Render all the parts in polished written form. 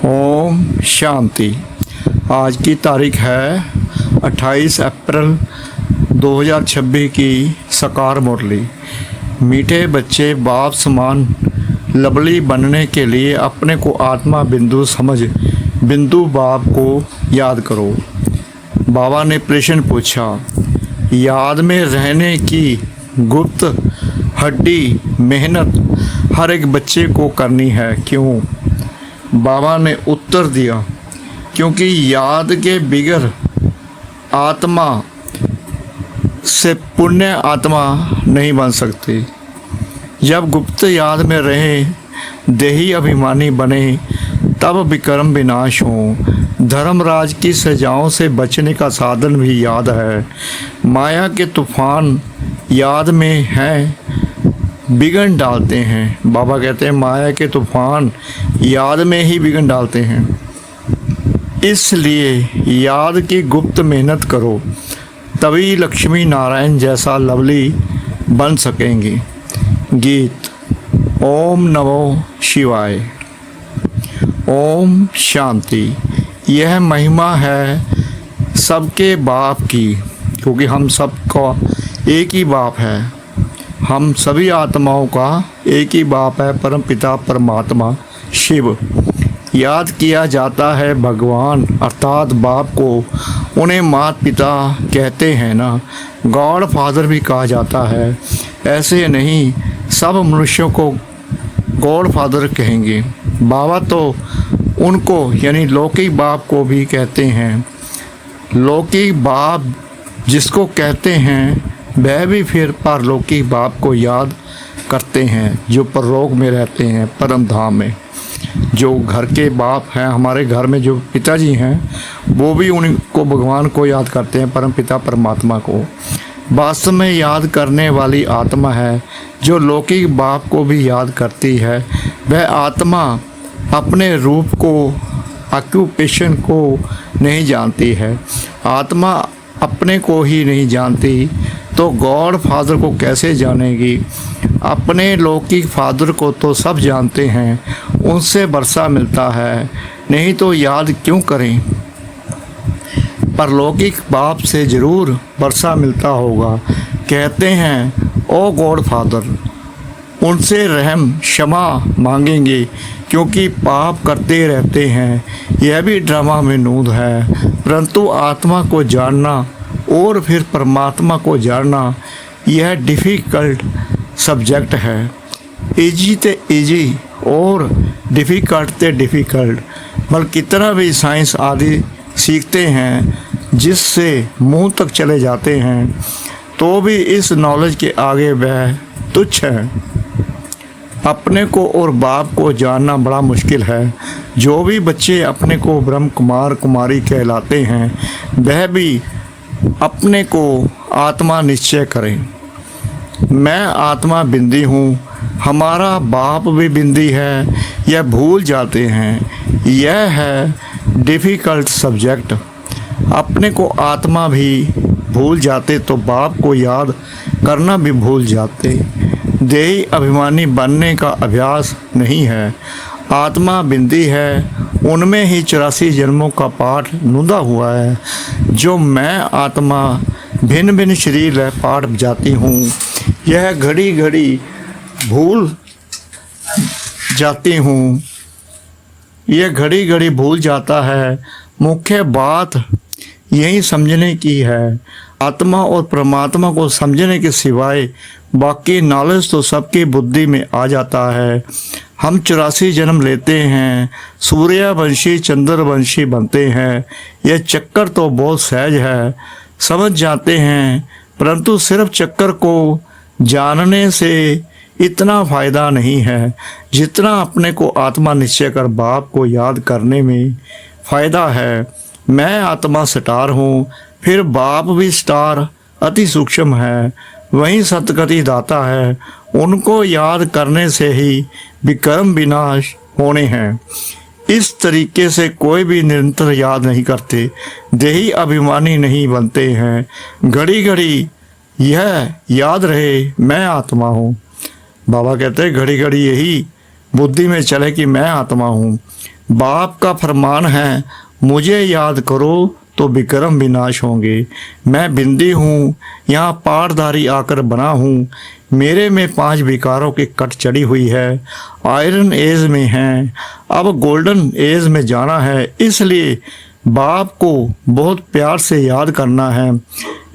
ओम शांति। आज की तारीख है 28 अप्रैल 2026 की साकार मुरली। मीठे बच्चे बाप समान लवली बनने के लिए अपने को आत्मा बिंदु समझ बिंदु बाप को याद करो। बाबा ने प्रश्न पूछा, याद में रहने की गुप्त हड्डी मेहनत हर एक बच्चे को करनी है, क्यों? बाबा ने उत्तर दिया, क्योंकि याद के बिगर आत्मा से पुण्य आत्मा नहीं बन सकती। जब गुप्त याद में रहे, देही अभिमानी बने, तब विक्रम विनाश हो। धर्मराज की सजाओं से बचने का साधन भी याद है। माया के तूफान याद में हैं, बिगड़ डालते हैं। बाबा कहते हैं माया के तूफान याद में ही बिगड़ डालते हैं। इसलिए याद की गुप्त मेहनत करो, तभी लक्ष्मी नारायण जैसा लवली बन सकेंगे। गीत। ओम नमो शिवाय। ओम शांति। यह महिमा है सबके बाप की, क्योंकि हम सबका एक ही बाप है। हम सभी आत्माओं का एक ही बाप है, परम पिता परमात्मा शिव। याद किया जाता है भगवान अर्थात बाप को। उन्हें माता पिता कहते हैं ना, गॉड फादर भी कहा जाता है। ऐसे नहीं, सब मनुष्यों को गॉड फादर कहेंगे। बाबा तो उनको यानी लौकिक बाप को भी कहते हैं। लौकिक बाप जिसको कहते हैं वह भी फिर परलौकिक बाप को याद करते हैं, जो परलोक में रहते हैं, परम धाम में। जो घर के बाप हैं, हमारे घर में जो पिताजी हैं, वो भी उनको भगवान को याद करते हैं, परम पिता परमात्मा को। वास्तव में याद करने वाली आत्मा है जो लौकिक बाप को भी याद करती है। वह आत्मा अपने रूप को, ऑक्यूपेशन को नहीं जानती है। आत्मा अपने को ही नहीं जानती तो गॉड फादर को कैसे जानेगी? अपने लौकिक फादर को तो सब जानते हैं, उनसे वर्षा मिलता है, नहीं तो याद क्यों करें? परलौकिक बाप से ज़रूर वर्षा मिलता होगा। कहते हैं ओ गॉड फादर, उनसे रहम क्षमा मांगेंगे क्योंकि पाप करते रहते हैं। यह भी ड्रामा में नूद है, परंतु आत्मा को जानना और फिर परमात्मा को जानना यह डिफ़िकल्ट सब्जेक्ट है। इजी ते इजी और डिफ़िकल्ट ते डिफ़िकल्ट। बल्कि कितना भी साइंस आदि सीखते हैं, जिससे मुंह तक चले जाते हैं, तो भी इस नॉलेज के आगे वह तुच्छ है। अपने को और बाप को जानना बड़ा मुश्किल है। जो भी बच्चे अपने को ब्रह्म कुमार कुमारी कहलाते हैं, वह भी अपने को आत्मा निश्चय करें। मैं आत्मा बिंदी हूँ, हमारा बाप भी बिंदी है, यह भूल जाते हैं। यह है डिफ़िकल्ट सब्जेक्ट। अपने को आत्मा भी भूल जाते तो बाप को याद करना भी भूल जाते। देही अभिमानी बनने का अभ्यास नहीं है। आत्मा बिंदी है, उनमें ही 84 जन्मों का पाठ नूदा हुआ है। जो मैं आत्मा भिन्न भिन्न शरीर है पाठ जाती हूँ, यह घड़ी घड़ी भूल जाती हूँ, यह घड़ी घड़ी भूल जाता है। मुख्य बात यही समझने की है। आत्मा और परमात्मा को समझने के सिवाय बाकी नॉलेज तो सबकी बुद्धि में आ जाता है। हम 84 जन्म लेते हैं, सूर्यवंशी चंद्रवंशी बनते हैं। यह चक्कर तो बहुत सहज है, समझ जाते हैं, परंतु सिर्फ चक्कर को जानने से इतना फ़ायदा नहीं है जितना अपने को आत्मा निश्चय कर बाप को याद करने में फ़ायदा है। मैं आत्मा स्टार हूँ, फिर बाप भी स्टार अति सूक्ष्म है, वहीं सतगति दाता है। उनको याद करने से ही विक्रम विनाश होने हैं। इस तरीके से कोई भी निरंतर याद नहीं करते, देही अभिमानी नहीं बनते हैं। घड़ी घड़ी यह याद रहे मैं आत्मा हूँ। बाबा कहते हैं घड़ी घड़ी यही बुद्धि में चले कि मैं आत्मा हूँ। बाप का फरमान है, मुझे याद करो तो विक्रम विनाश होंगे। मैं बिंदी हूँ, यहाँ पारधारी आकर बना हूँ। मेरे में 5 विकारों की कट चढ़ी हुई है। आयरन एज में हैं, अब गोल्डन एज में जाना है। इसलिए बाप को बहुत प्यार से याद करना है।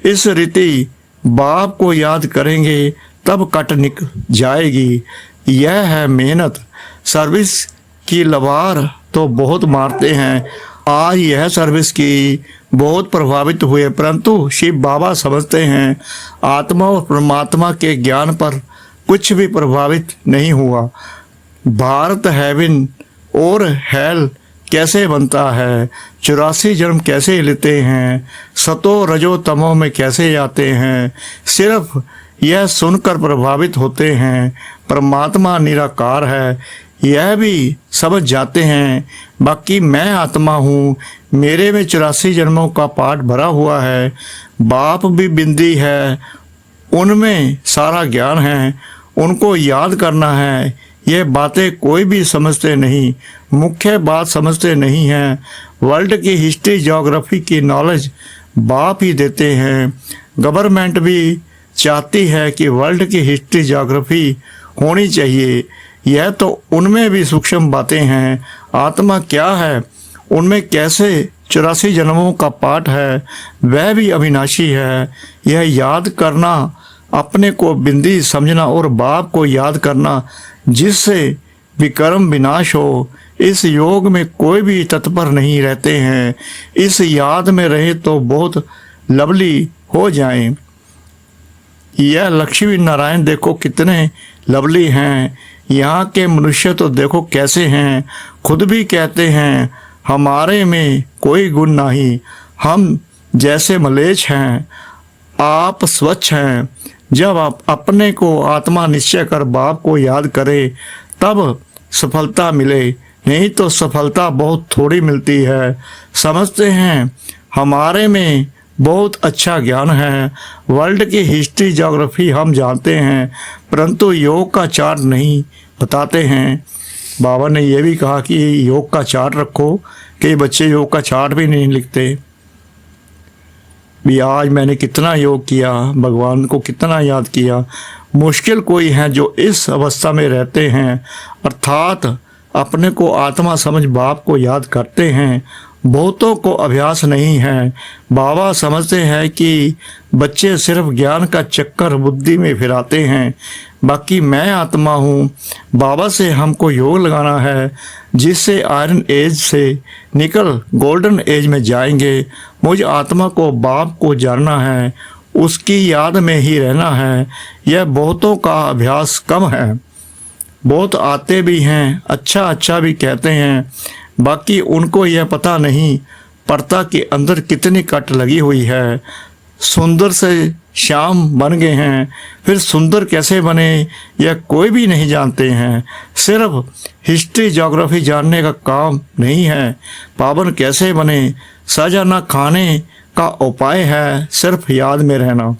इस रीति बाप को याद करेंगे तब कट निकल जाएगी। यह है मेहनत। सर्विस की लबार तो बहुत मारते हैं। आज यह सर्विस की बहुत प्रभावित हुए, परंतु शिव बाबा समझते हैं आत्मा और परमात्मा के ज्ञान पर कुछ भी प्रभावित नहीं हुआ। भारत हेवन और हेल कैसे बनता है, 84 जन्म कैसे लेते हैं, सतो रजो तमो में कैसे जाते हैं, सिर्फ यह सुनकर प्रभावित होते हैं। परमात्मा निराकार है, यह भी समझ जाते हैं। बाकी मैं आत्मा हूँ, मेरे में 84 जन्मों का पाठ भरा हुआ है। बाप भी बिंदी है, उनमें सारा ज्ञान है, उनको याद करना है। ये बातें कोई भी समझते नहीं, मुख्य बात समझते नहीं हैं। वर्ल्ड की हिस्ट्री ज्योग्राफी की नॉलेज बाप ही देते हैं। गवर्नमेंट भी चाहती है कि वर्ल्ड की हिस्ट्री ज्योग्राफी होनी चाहिए। यह तो उनमें भी सूक्ष्म बातें हैं। आत्मा क्या है, उनमें कैसे 84 जन्मों का पाठ है, वह भी अविनाशी है। यह याद करना, अपने को बिंदी समझना और बाप को याद करना, जिससे विक्रम विनाश हो। इस योग में कोई भी तत्पर नहीं रहते हैं। इस याद में रहे तो बहुत लवली हो जाएं। यह लक्ष्मी नारायण देखो कितने लवली हैं। यहाँ के मनुष्य तो देखो कैसे हैं। खुद भी कहते हैं हमारे में कोई गुण नहीं, हम जैसे मलेच्छ हैं, आप स्वच्छ हैं। जब आप अपने को आत्मा निश्चय कर बाप को याद करें तब सफलता मिले, नहीं तो सफलता बहुत थोड़ी मिलती है। समझते हैं हमारे में बहुत अच्छा ज्ञान है, वर्ल्ड की हिस्ट्री ज्योग्राफी हम जानते हैं, परंतु योग का चार्ट नहीं बताते हैं। बाबा ने यह भी कहा कि योग का चार्ट रखो। कई बच्चे योग का चार्ट भी नहीं लिखते। भी आज मैंने कितना योग किया, भगवान को कितना याद किया। मुश्किल कोई है जो इस अवस्था में रहते हैं, अर्थात अपने को आत्मा समझ बाप को याद करते हैं। बहुतों को अभ्यास नहीं है। बाबा समझते हैं कि बच्चे सिर्फ ज्ञान का चक्कर बुद्धि में फिराते हैं। बाकी मैं आत्मा हूँ। बाबा से हमको योग लगाना है, जिससे आयरन एज से निकल गोल्डन एज में जाएंगे। मुझ आत्मा को बाप को जानना है, उसकी याद में ही रहना है। यह बहुतों का अभ्यास कम है। बहुत आते भी हैं, अच्छा भी कहते हैं, बाकी उनको यह पता नहीं पड़ता कि अंदर कितनी कट लगी हुई है। सुंदर से श्याम बन गए हैं, फिर सुंदर कैसे बने यह कोई भी नहीं जानते हैं। सिर्फ हिस्ट्री ज्योग्राफी जानने का काम नहीं है। पावन कैसे बने, सजा न खाने का उपाय है, सिर्फ याद में रहना।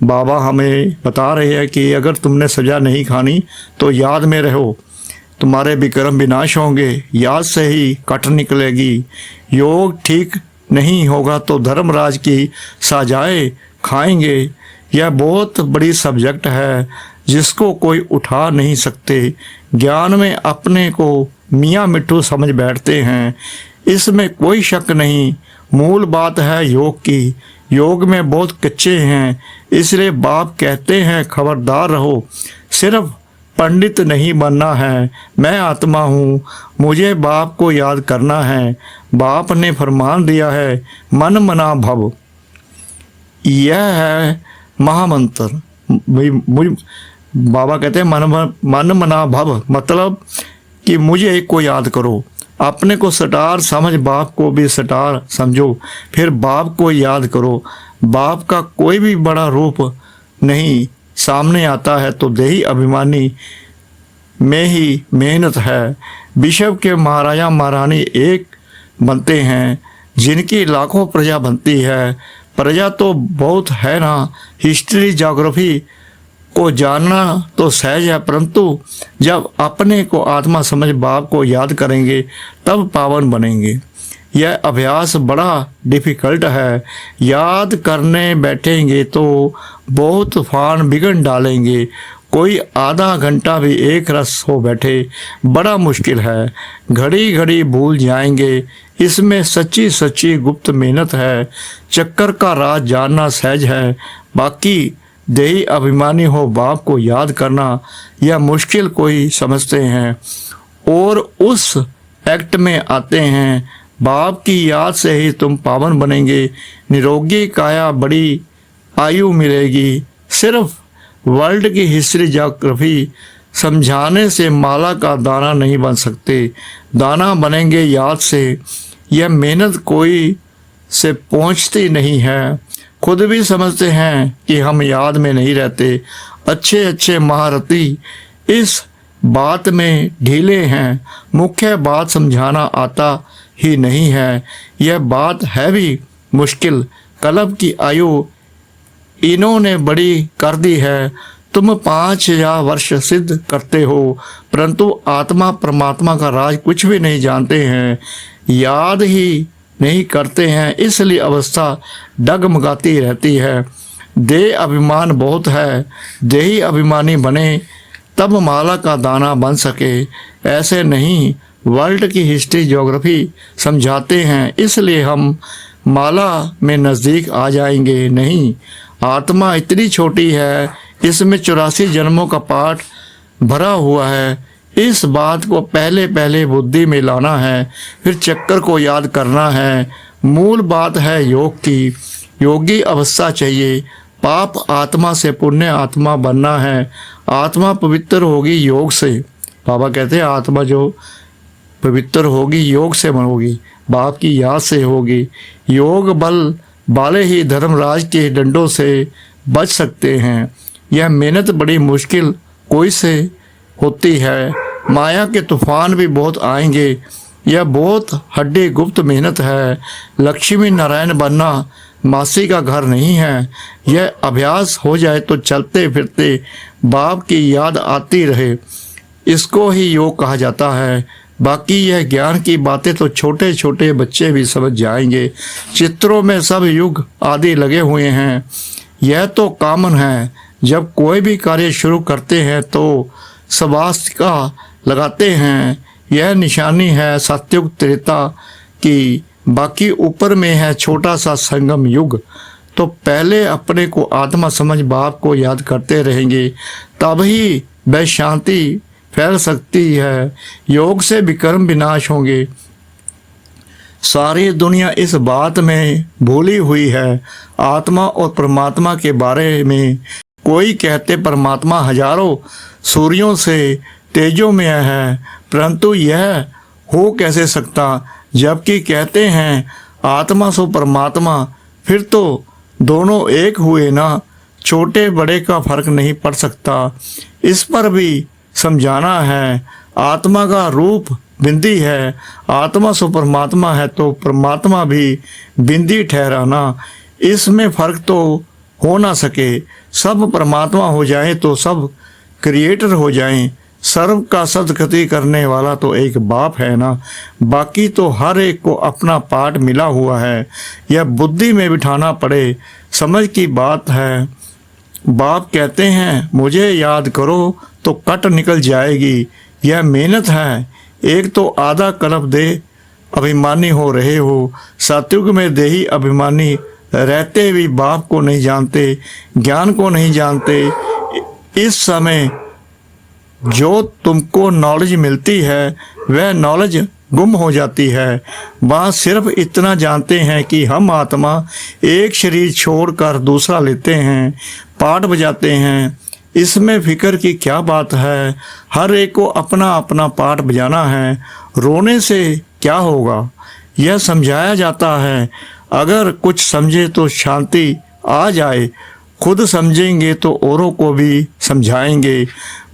बाबा हमें बता रहे हैं कि अगर तुमने सजा नहीं खानी तो याद में रहो, तुम्हारे विक्रम विनाश होंगे। याद से ही कट निकलेगी। योग ठीक नहीं होगा तो धर्मराज की सजाएं खाएंगे। यह बहुत बड़ी सब्जेक्ट है जिसको कोई उठा नहीं सकते। ज्ञान में अपने को मियाँ मिट्ठू समझ बैठते हैं, इसमें कोई शक नहीं। मूल बात है योग की। योग में बहुत कच्चे हैं, इसलिए बाप कहते हैं खबरदार रहो। सिर्फ पंडित नहीं बनना है। मैं आत्मा हूँ, मुझे बाप को याद करना है। बाप ने फरमान दिया है मन मना भव। यह है महामंत्र। बाबा कहते हैं मन मना भव, मतलब कि मुझे को याद करो। अपने को सटार समझ, बाप को भी सटार समझो, फिर बाप को याद करो। बाप का कोई भी बड़ा रूप नहीं सामने आता है तो देही अभिमानी में ही मेहनत है। विश्व के महाराजा महारानी एक बनते हैं, जिनकी लाखों प्रजा बनती है। प्रजा तो बहुत है ना। हिस्ट्री ज्योग्राफी को जानना तो सहज है, परंतु जब अपने को आत्मा समझ बाप को याद करेंगे तब पावन बनेंगे। यह अभ्यास बड़ा डिफ़िकल्ट है। याद करने बैठेंगे तो बहुत तूफान बिगड़ डालेंगे। कोई आधा घंटा भी एक रस हो बैठे बड़ा मुश्किल है, घड़ी घड़ी भूल जाएंगे। इसमें सच्ची सच्ची गुप्त मेहनत है। चक्कर का राज जानना सहज है, बाकी देही अभिमानी हो बाप को याद करना यह मुश्किल कोई समझते हैं और उस एक्ट में आते हैं। बाप की याद से ही तुम पावन बनेंगे। निरोगी काया बड़ी आयु मिलेगी। सिर्फ वर्ल्ड की हिस्ट्री ज्योग्राफी समझाने से माला का दाना नहीं बन सकते। दाना बनेंगे याद से। यह मेहनत कोई से पहुंचती नहीं है। खुद भी समझते हैं कि हम याद में नहीं रहते। अच्छे अच्छे महारथी इस बात में ढीले हैं। मुख्य बात समझाना आता ही नहीं है। यह बात है भी मुश्किल। कल्प की आयु इन्होंने बड़ी कर दी है। तुम 5000 वर्ष सिद्ध करते हो, परंतु आत्मा परमात्मा का राज कुछ भी नहीं जानते हैं, याद ही नहीं करते हैं। इसलिए अवस्था डगमगाती रहती है। देह अभिमान बहुत है। देही अभिमानी बने तब माला का दाना बन सके। ऐसे नहीं, वर्ल्ड की हिस्ट्री ज्योग्राफी समझाते हैं, इसलिए हम माला में नज़दीक आ जाएंगे। नहीं, आत्मा इतनी छोटी है, इसमें 84 जन्मों का पाठ भरा हुआ है। इस बात को पहले पहले बुद्धि में लाना है, फिर चक्कर को याद करना है। मूल बात है योग की। योगी अवस्था चाहिए। पाप आत्मा से पुण्य आत्मा बनना है। आत्मा पवित्र होगी योग से। बाबा कहते हैं आत्मा जो पवित्र होगी योग से होगी, बाप की याद से होगी। योग बल वाले ही धर्मराज के डंडों से बच सकते हैं। यह मेहनत बड़ी मुश्किल कोई से होती है। माया के तूफान भी बहुत आएंगे। यह बहुत हड्डी गुप्त मेहनत है। लक्ष्मी नारायण बनना मासी का घर नहीं है। यह अभ्यास हो जाए तो चलते फिरते बाप की याद आती रहे, इसको ही योग कहा जाता है। बाकी यह ज्ञान की बातें तो छोटे छोटे बच्चे भी समझ जाएंगे। चित्रों में सब युग आदि लगे हुए हैं। यह तो कॉमन है। जब कोई भी कार्य शुरू करते हैं तो स्वास्तिका लगाते हैं। यह निशानी है सतयुग त्रेता की। बाकी ऊपर में है छोटा सा संगम युग। तो पहले अपने को आत्मा समझ बाप को याद करते रहेंगे, तभी वह शांति फैल सकती है। योग से विकर्म विनाश होंगे। सारी दुनिया इस बात में भूली हुई है। आत्मा और परमात्मा के बारे में कोई कहते परमात्मा हजारों सूर्यों से तेजों में है, परंतु यह हो कैसे सकता, जबकि कहते हैं आत्मा सो परमात्मा। फिर तो दोनों एक हुए ना। छोटे बड़े का फर्क नहीं पड़ सकता। इस पर भी समझाना है। आत्मा का रूप बिंदी है। आत्मा सो परमात्मा है तो परमात्मा भी बिंदी ठहराना। इसमें फर्क तो हो ना सके। सब परमात्मा हो जाए तो सब क्रिएटर हो जाएं। सर्व का सदगति करने वाला तो एक बाप है ना। बाकी तो हर एक को अपना पाठ मिला हुआ है। यह बुद्धि में बिठाना पड़े, समझ की बात है। बाप कहते हैं मुझे याद करो तो कट निकल जाएगी। यह मेहनत है। एक तो आधा कल्प दे अभिमानी हो रहे हो। सतयुग में देही अभिमानी रहते भी बाप को नहीं जानते, ज्ञान को नहीं जानते। इस समय जो तुमको नॉलेज मिलती है वह नॉलेज गुम हो जाती है। वहाँ सिर्फ इतना जानते हैं कि हम आत्मा एक शरीर छोड़कर दूसरा लेते हैं, पाठ बजाते हैं। इसमें फिक्र की क्या बात है। हर एक को अपना अपना पाठ बजाना है। रोने से क्या होगा, यह समझाया जाता है। अगर कुछ समझे तो शांति आ जाए। खुद समझेंगे तो औरों को भी समझाएंगे।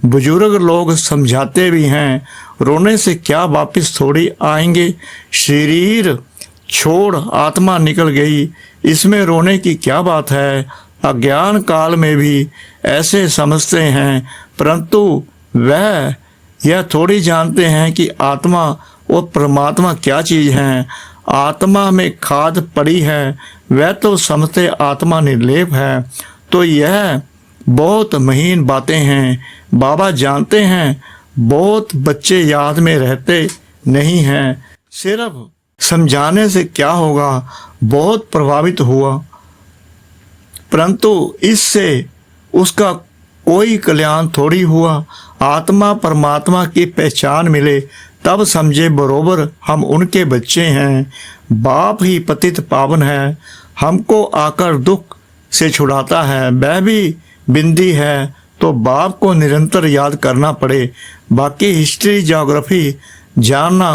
बुजुर्ग लोग समझाते भी हैं। रोने से क्या वापस थोड़ी आएंगे। शरीर छोड़ आत्मा निकल गई, इसमें रोने की क्या बात है। अज्ञान काल में भी ऐसे समझते हैं, परंतु वह यह थोड़ी जानते हैं कि आत्मा और परमात्मा क्या चीज़ है। आत्मा में खाद पड़ी है, वह तो समझते आत्मा निर्लेप है। तो यह बहुत महीन बातें हैं। बाबा जानते हैं बहुत बच्चे याद में रहते नहीं हैं, सिर्फ समझाने से क्या होगा। बहुत प्रभावित हुआ, परंतु इससे उसका कोई कल्याण थोड़ी हुआ। आत्मा परमात्मा की पहचान मिले तब समझे बरोबर हम उनके बच्चे हैं। बाप ही पतित पावन है, हमको आकर दुख से छुड़ाता है। वह भी बिंदी है तो बाप को निरंतर याद करना पड़े। बाकी हिस्ट्री ज्योग्राफी जानना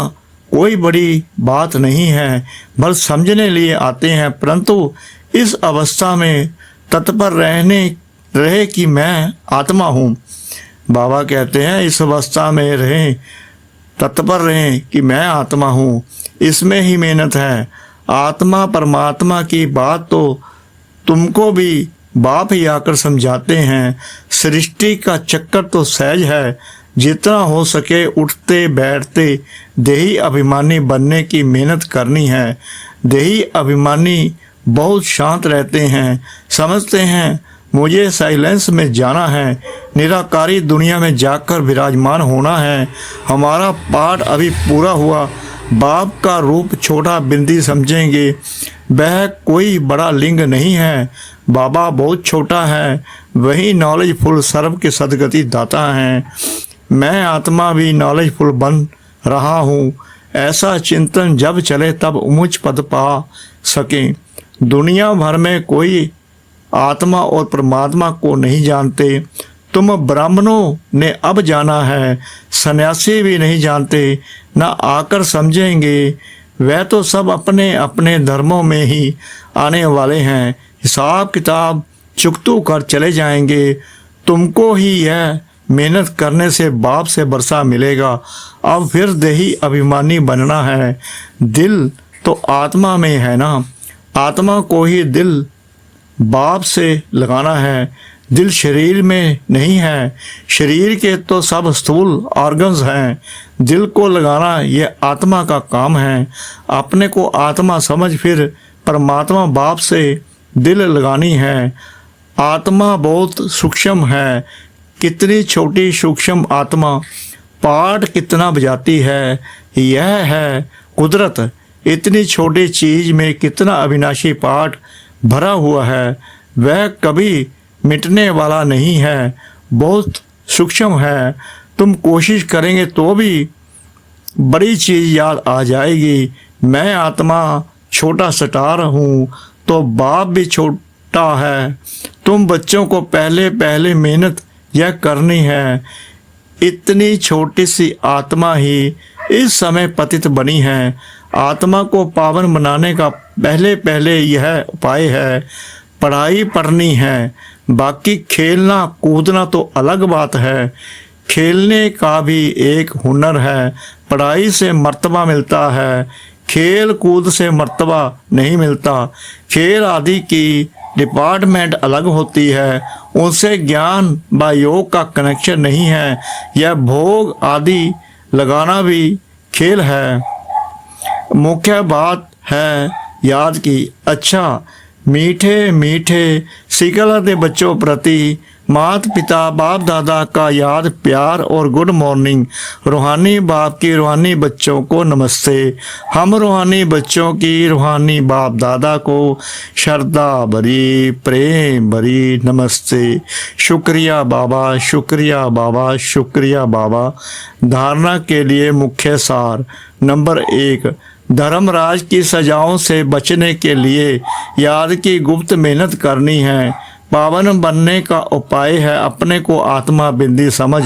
कोई बड़ी बात नहीं है, बस समझने लिए आते हैं। परंतु इस अवस्था में तत्पर रहे कि मैं आत्मा हूँ। बाबा कहते हैं इस अवस्था में रहें, तत्पर रहें कि मैं आत्मा हूँ। इसमें ही मेहनत है। आत्मा परमात्मा की बात तो तुमको भी बाप ही आकर समझाते हैं। सृष्टि का चक्कर तो सहज है, जितना हो सके उठते बैठते देही अभिमानी बनने की मेहनत करनी है। देही अभिमानी बहुत शांत रहते हैं, समझते हैं मुझे साइलेंस में जाना है, निराकारी दुनिया में जाकर विराजमान होना है। हमारा पाठ अभी पूरा हुआ। बाप का रूप छोटा बिंदी समझेंगे, वह कोई बड़ा लिंग नहीं है। बाबा बहुत छोटा है, वही नॉलेजफुल सर्व के सदगति दाता हैं। मैं आत्मा भी नॉलेजफुल बन रहा हूँ। ऐसा चिंतन जब चले तब ऊंच पद पा सकें। दुनिया भर में कोई आत्मा और परमात्मा को नहीं जानते। तुम ब्राह्मणों ने अब जाना है, सन्यासी भी नहीं जानते, ना आकर समझेंगे। वह तो सब अपने अपने धर्मों में ही आने वाले हैं, हिसाब किताब चुकतू कर चले जाएंगे। तुमको ही यह मेहनत करने से बाप से बरसा मिलेगा। अब फिर देही अभिमानी बनना है। दिल तो आत्मा में है ना, आत्मा को ही दिल बाप से लगाना है। दिल शरीर में नहीं है, शरीर के तो सब स्थूल ऑर्गन्स हैं। दिल को लगाना ये आत्मा का काम है। अपने को आत्मा समझ फिर परमात्मा बाप से दिल लगानी है। आत्मा बहुत सूक्ष्म है, कितनी छोटी सूक्ष्म आत्मा पाठ कितना बजाती है। यह है कुदरत, इतनी छोटी चीज में कितना अविनाशी पाठ भरा हुआ है। वह कभी मिटने वाला नहीं है, बहुत सूक्ष्म है। तुम कोशिश करेंगे तो भी बड़ी चीज याद आ जाएगी। मैं आत्मा छोटा स्टार हूँ तो बाप भी छोटा है। तुम बच्चों को पहले पहले मेहनत यह करनी है। इतनी छोटी सी आत्मा ही इस समय पतित बनी है। आत्मा को पावन बनाने का पहले पहले यह उपाय है, पढ़ाई पढ़नी है। बाकी खेलना कूदना तो अलग बात है। खेलने का भी एक हुनर है। पढ़ाई से मर्तबा मिलता है, खेल कूद से मर्तबा नहीं मिलता। खेल आदि की डिपार्टमेंट अलग होती है, उनसे ज्ञान व योग का कनेक्शन नहीं है। यह भोग आदि लगाना भी खेल है। मुख्य बात है याद की। अच्छा, मीठे मीठे सिकलते बच्चों प्रति माता पिता बाप दादा का याद प्यार और गुड मॉर्निंग। रूहानी बाप की रूहानी बच्चों को नमस्ते। हम रूहानी बच्चों की रूहानी बाप दादा को श्रद्धा भरी प्रेम भरी नमस्ते। शुक्रिया बाबा, शुक्रिया बाबा, शुक्रिया बाबा। धारणा के लिए मुख्य सार। नंबर 1, धर्मराज की सजाओं से बचने के लिए याद की गुप्त मेहनत करनी है। पावन बनने का उपाय है अपने को आत्मा बिंदी समझ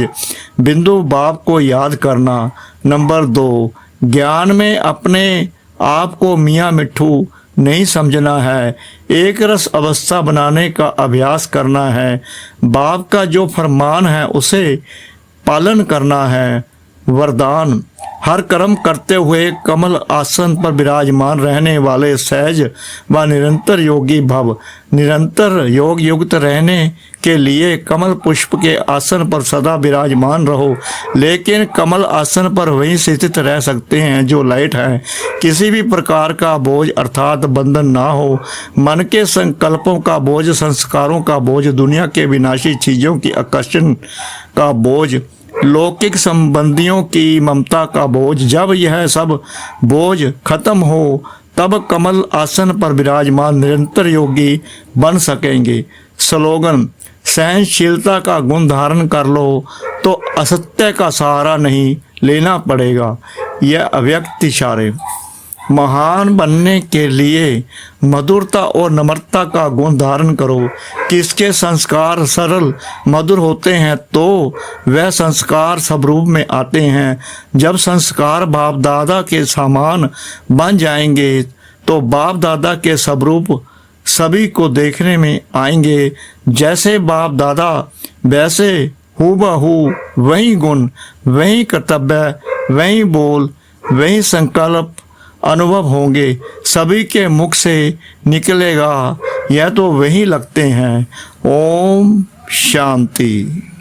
बिंदु बाप को याद करना। नंबर 2, ज्ञान में अपने आप को मियाँ मिट्ठू नहीं समझना है, एक रस अवस्था बनाने का अभ्यास करना है। बाप का जो फरमान है उसे पालन करना है। वरदान। हर कर्म करते हुए कमल आसन पर विराजमान रहने वाले सहज व निरंतर योगी भव। निरंतर योग युक्त रहने के लिए कमल पुष्प के आसन पर सदा विराजमान रहो, लेकिन कमल आसन पर वहीं स्थित रह सकते हैं जो लाइट है। किसी भी प्रकार का बोझ अर्थात बंधन ना हो। मन के संकल्पों का बोझ, संस्कारों का बोझ, दुनिया के विनाशी चीज़ों की आकर्षण का बोझ, लौकिक संबंधियों की ममता का बोझ। जब यह सब बोझ खत्म हो तब कमल आसन पर विराजमान निरंतर योगी बन सकेंगे। स्लोगन। सहनशीलता का गुण धारण कर लो तो असत्य का सहारा नहीं लेना पड़ेगा। यह अव्यक्त इशारे। महान बनने के लिए मधुरता और नम्रता का गुण धारण करो। किसके संस्कार सरल मधुर होते हैं तो वह संस्कार सब रूप में आते हैं। जब संस्कार बाप दादा के समान बन जाएंगे तो बाप दादा के स्वरूप सभी को देखने में आएंगे। जैसे बाप दादा वैसे हूबहू वही गुण, वही कर्तव्य, वही बोल, वही संकल्प अनुभव होंगे। सभी के मुख से निकलेगा यह तो वही लगते हैं। ओम शांति।